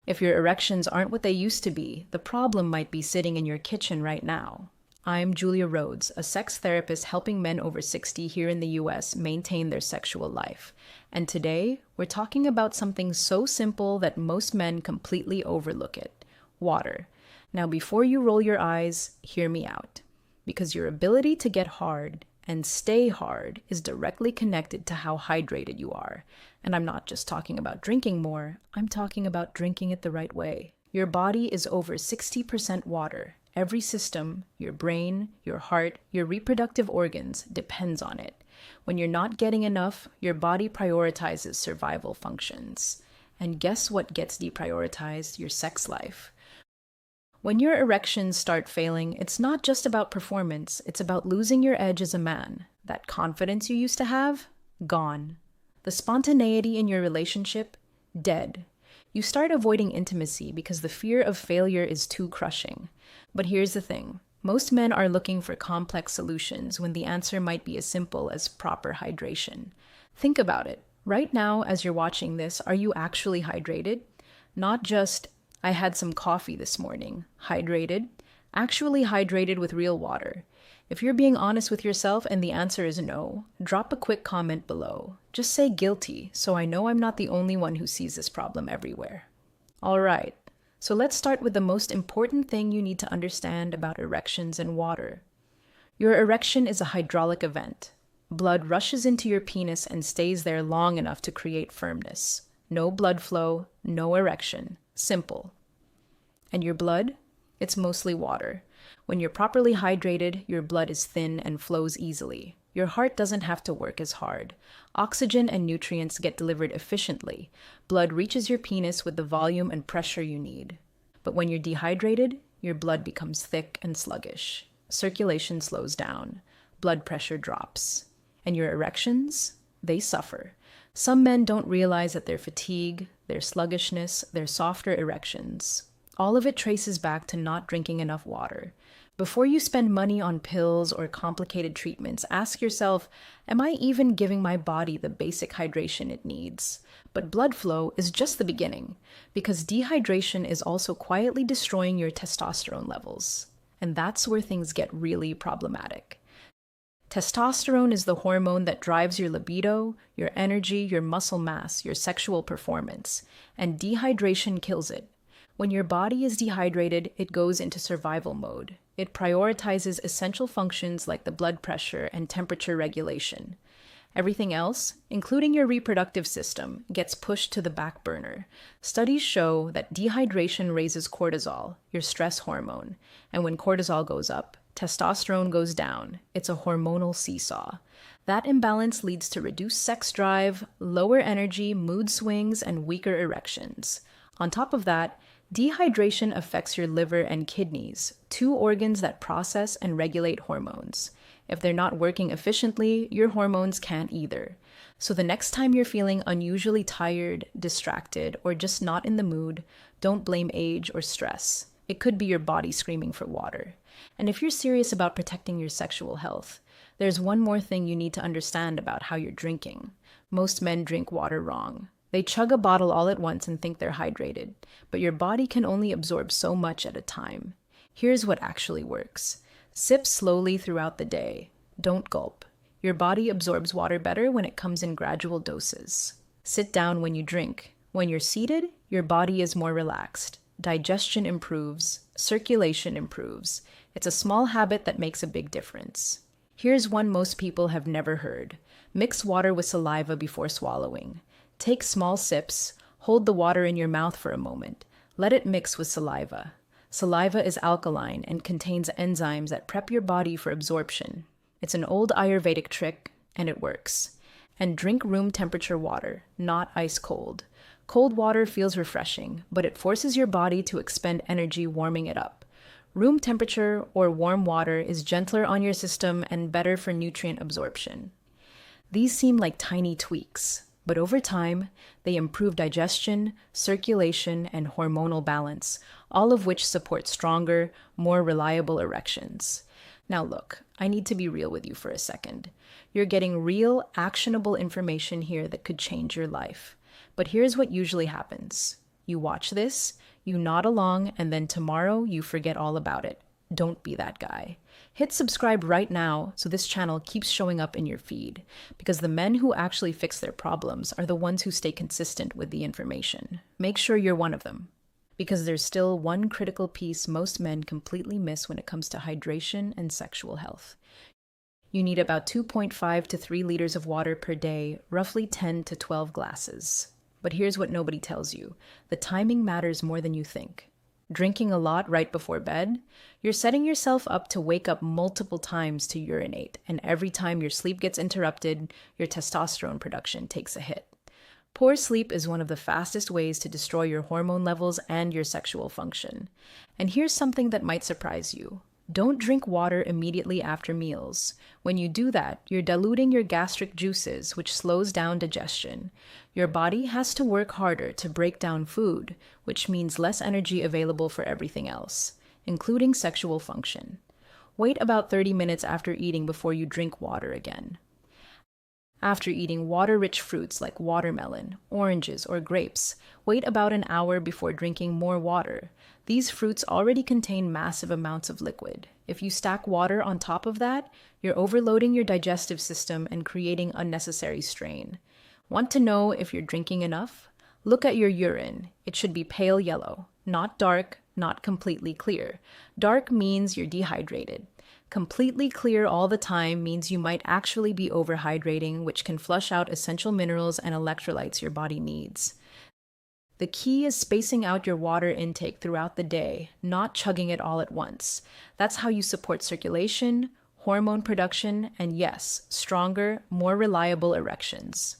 If your erections aren't what they used to be, the problem might be sitting in your kitchen right now. I'm Julia Rhodes, a sex therapist helping men over 60 here in the US maintain their sexual life. And today, we're talking about something so simple that most men completely overlook it: water. Now, before you roll your eyes, hear me out. Because your ability to get hard and stay hard is directly connected to how hydrated you are. And I'm not just talking about drinking more, I'm talking about drinking it the right way. Your body is over 60% water. Every system, your brain, your heart, your reproductive organs, depends on it. When you're not getting enough, your body prioritizes survival functions. And guess what gets deprioritized? Your sex life. When your erections start failing, it's not just about performance, it's about losing your edge as a man. That confidence you used to have? Gone. The spontaneity in your relationship? Dead. You start avoiding intimacy because the fear of failure is too crushing. But here's the thing. Most men are looking for complex solutions when the answer might be as simple as proper hydration. Think about it. Right now, as you're watching this, are you actually hydrated? Not just, I had some coffee this morning. Hydrated? Actually hydrated with real water. If you're being honest with yourself and the answer is no, drop a quick comment below. Just say guilty, so I know I'm not the only one who sees this problem everywhere. All right, so let's start with the most important thing you need to understand about erections and water. Your erection is a hydraulic event. Blood rushes into your penis and stays there long enough to create firmness. No blood flow, no erection. Simple. And your blood? It's mostly water. When you're properly hydrated, your blood is thin and flows easily. Your heart doesn't have to work as hard. Oxygen and nutrients get delivered efficiently. Blood reaches your penis with the volume and pressure you need. But when you're dehydrated, your blood becomes thick and sluggish. Circulation slows down. Blood pressure drops. And your erections? They suffer. Some men don't realize that their fatigue, their sluggishness, their softer erections, all of it traces back to not drinking enough water. Before you spend money on pills or complicated treatments, ask yourself, am I even giving my body the basic hydration it needs? But blood flow is just the beginning, because dehydration is also quietly destroying your testosterone levels. And that's where things get really problematic. Testosterone is the hormone that drives your libido, your energy, your muscle mass, your sexual performance, and dehydration kills it. When your body is dehydrated, it goes into survival mode. It prioritizes essential functions like the blood pressure and temperature regulation. Everything else, including your reproductive system, gets pushed to the back burner. Studies show that dehydration raises cortisol, your stress hormone, and when cortisol goes up, testosterone goes down. It's a hormonal seesaw. That imbalance leads to reduced sex drive, lower energy, mood swings, and weaker erections. On top of that, dehydration affects your liver and kidneys, two organs that process and regulate hormones. If they're not working efficiently, your hormones can't either. So the next time you're feeling unusually tired, distracted, or just not in the mood, don't blame age or stress. It could be your body screaming for water. And if you're serious about protecting your sexual health, there's one more thing you need to understand about how you're drinking. Most men drink water wrong. They chug a bottle all at once and think they're hydrated, but your body can only absorb so much at a time. Here's what actually works. Sip slowly throughout the day. Don't gulp. Your body absorbs water better when it comes in gradual doses. Sit down when you drink. When you're seated, your body is more relaxed. Digestion improves. Circulation improves. It's a small habit that makes a big difference. Here's one most people have never heard. Mix water with saliva before swallowing. Take small sips, hold the water in your mouth for a moment. Let it mix with saliva. Saliva is alkaline and contains enzymes that prep your body for absorption. It's an old Ayurvedic trick, and it works. And drink room temperature water, not ice cold. Cold water feels refreshing, but it forces your body to expend energy warming it up. Room temperature or warm water is gentler on your system and better for nutrient absorption. These seem like tiny tweaks, but over time, they improve digestion, circulation, and hormonal balance, all of which support stronger, more reliable erections. Now look, I need to be real with you for a second. You're getting real, actionable information here that could change your life. But here's what usually happens. You watch this, you nod along, and then tomorrow you forget all about it. Don't be that guy. Hit subscribe right now so this channel keeps showing up in your feed, because the men who actually fix their problems are the ones who stay consistent with the information. Make sure you're one of them, because there's still one critical piece most men completely miss when it comes to hydration and sexual health. You need about 2.5 to 3 liters of water per day, roughly 10 to 12 glasses. But here's what nobody tells you. The timing matters more than you think. Drinking a lot right before bed, you're setting yourself up to wake up multiple times to urinate, and every time your sleep gets interrupted, your testosterone production takes a hit. Poor sleep is one of the fastest ways to destroy your hormone levels and your sexual function. And here's something that might surprise you. Don't drink water immediately after meals. When you do that, you're diluting your gastric juices, which slows down digestion. Your body has to work harder to break down food, which means less energy available for everything else, including sexual function. Wait about 30 minutes after eating before you drink water again. After eating water-rich fruits like watermelon, oranges, or grapes, wait about an hour before drinking more water. These fruits already contain massive amounts of liquid. If you stack water on top of that, you're overloading your digestive system and creating unnecessary strain. Want to know if you're drinking enough? Look at your urine. It should be pale yellow, not dark, not completely clear. Dark means you're dehydrated. Completely clear all the time means you might actually be overhydrating, which can flush out essential minerals and electrolytes your body needs. The key is spacing out your water intake throughout the day, not chugging it all at once. That's how you support circulation, hormone production, and yes, stronger, more reliable erections.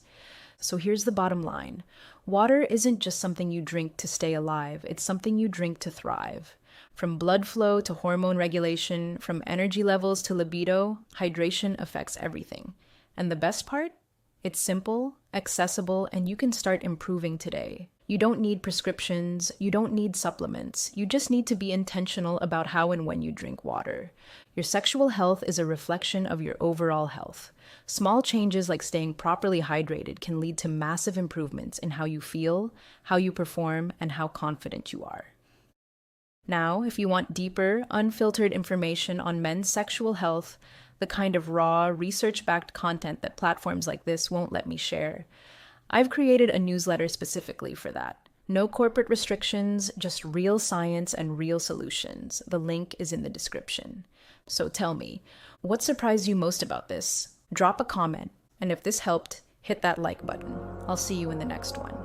So here's the bottom line. Water isn't just something you drink to stay alive, it's something you drink to thrive. From blood flow to hormone regulation, from energy levels to libido, hydration affects everything. And the best part? It's simple, accessible, and you can start improving today. You don't need prescriptions, you don't need supplements, you just need to be intentional about how and when you drink water. Your sexual health is a reflection of your overall health. Small changes like staying properly hydrated can lead to massive improvements in how you feel, how you perform, and how confident you are. Now, if you want deeper, unfiltered information on men's sexual health, the kind of raw, research-backed content that platforms like this won't let me share, I've created a newsletter specifically for that. No corporate restrictions, just real science and real solutions. The link is in the description. So tell me, what surprised you most about this? Drop a comment, and if this helped, hit that like button. I'll see you in the next one.